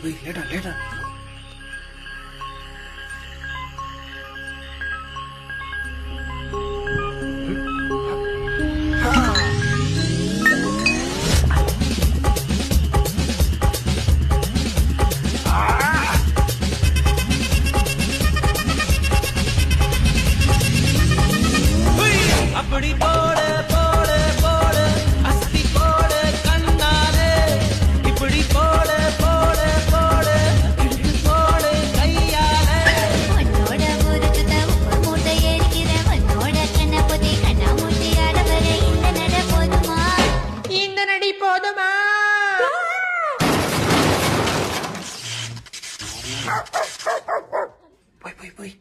லேட்டா லேட்டா. அப்படி போடு போடு போடு அஸ்தி போடு கண்ணாலே இப்படி போடு போடு போடு இழுத்து போடு கையாலே உன்னோட ஊருக்கு உப்பு மூட்டை ஏறிக்கிறேன் உன்னோட கண்ண புதி கண்ணா மூட்டி ஆடவர இந்த நட போதுமா இந்த நடி போதுமா? போய் போய் போய்